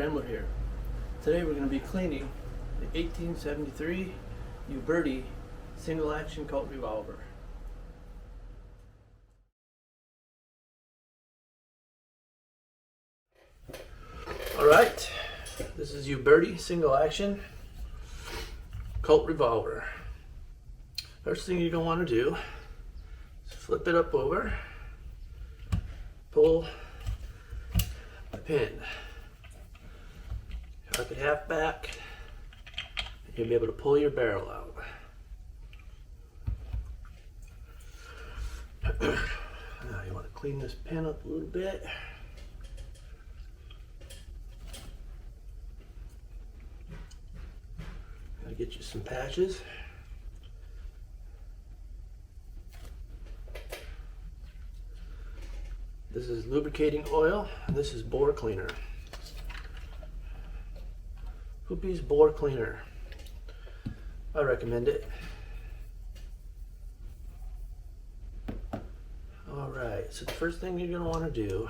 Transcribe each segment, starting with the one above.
Rembler here. Today we're going to be cleaning the 1873 Uberti single action Colt revolver. Alright, this is Uberti single action Colt revolver. First thing you're going to want to do is flip it up over, pull the pin, tuck it half back, and you'll be able to pull your barrel out. Now you want to clean this pin up a little bit. Gotta get you some patches. This is lubricating oil, and this is bore cleaner. Hoopy's bore cleaner. I recommend it. Alright, so the first thing you're going to want to do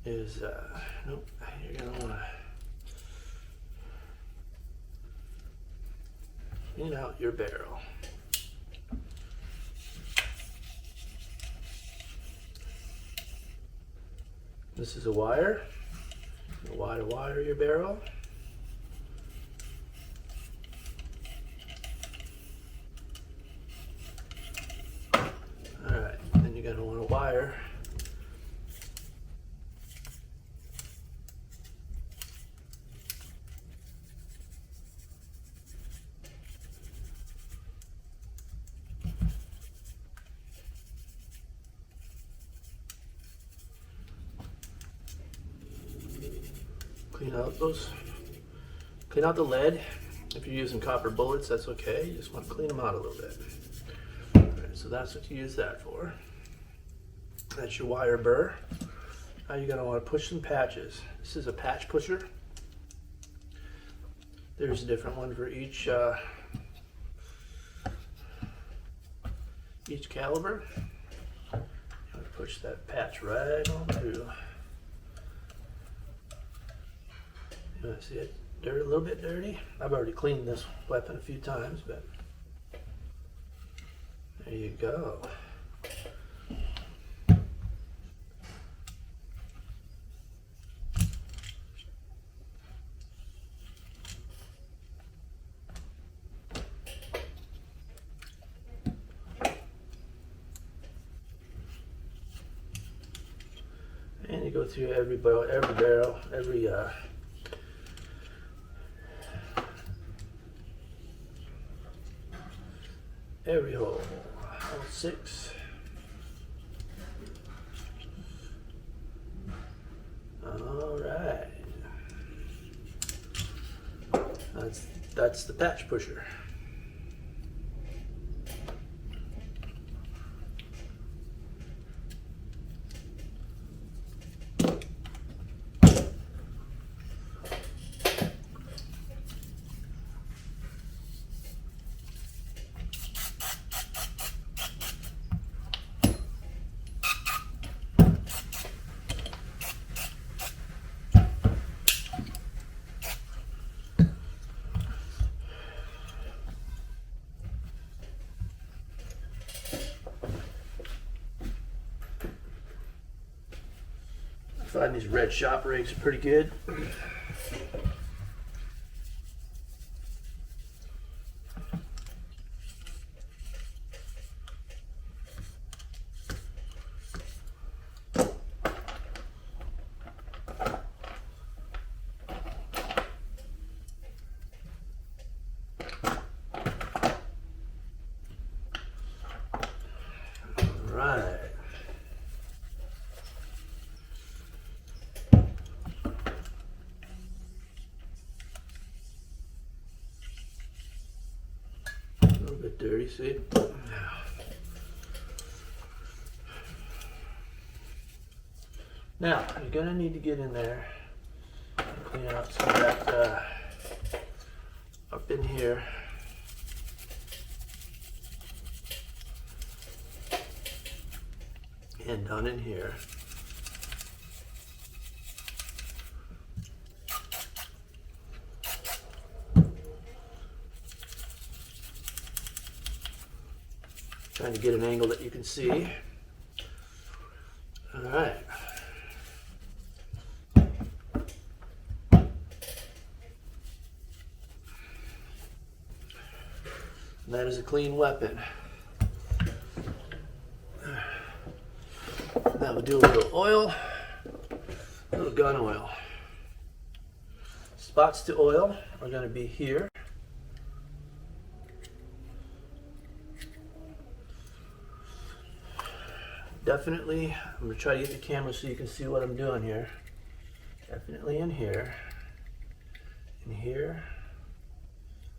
is, you're going to want to clean out your barrel. This is a wire. You want to wire your barrel. Alright, then you're going to want to wire clean out the lead. If you're using copper bullets, that's okay. You just want to clean them out a little bit. Alright, so that's what you use that for. That's your wire burr. Now you're going to want to push some patches. This is a patch pusher. There's a different one for each caliber. I'm going to push that patch right on through. See it? A little bit dirty. I've already cleaned this weapon a few times, but there you go. And you go through every barrel, every hole, all 6. All right, that's the patch pusher. I find these red shop rigs are pretty good. Right. Dirty, see? Now, you're going to need to get in there and clean out some of that up in here. And down in here. Trying to get an angle that you can see. All right. That is a clean weapon. Now we'll do a little oil, a little gun oil. Spots to oil are going to be here. Definitely, I'm going to try to get the camera so you can see what I'm doing here. Definitely in here, in here.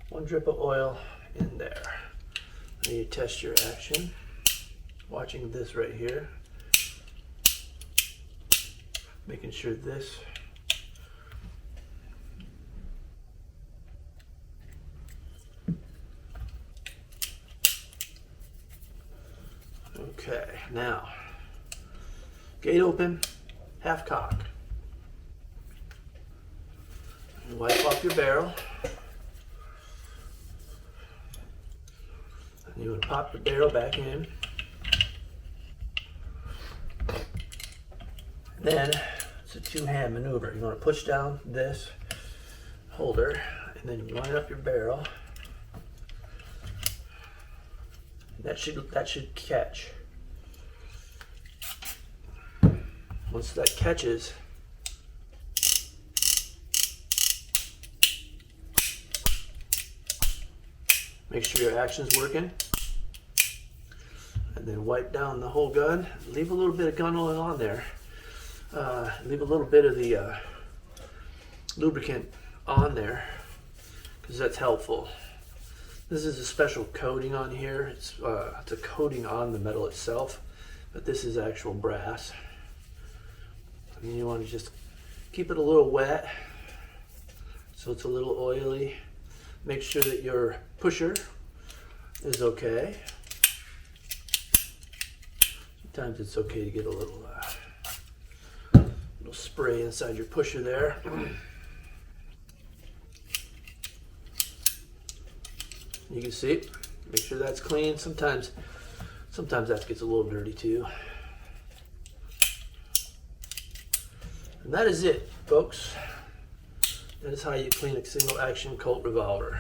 One drip of oil in there. Now you test your action. Watching this right here. Making sure this okay, now gate open, half cock. And wipe off your barrel. And you would pop the barrel back in. Then it's a two-hand maneuver. You want to push down this holder and then you line up your barrel. That should catch. Once that catches, make sure your action's working. And then wipe down the whole gun. Leave a little bit of gun oil on there. Leave a little bit of the lubricant on there because that's helpful. This is a special coating on here. It's a coating on the metal itself, but this is actual brass. And you want to just keep it a little wet so it's a little oily. Make sure that your pusher is okay. Sometimes it's okay to get a little spray inside your pusher there. You can see, make sure that's clean. Sometimes that gets a little dirty too. And that is it, folks. That is how you clean a single action Colt revolver.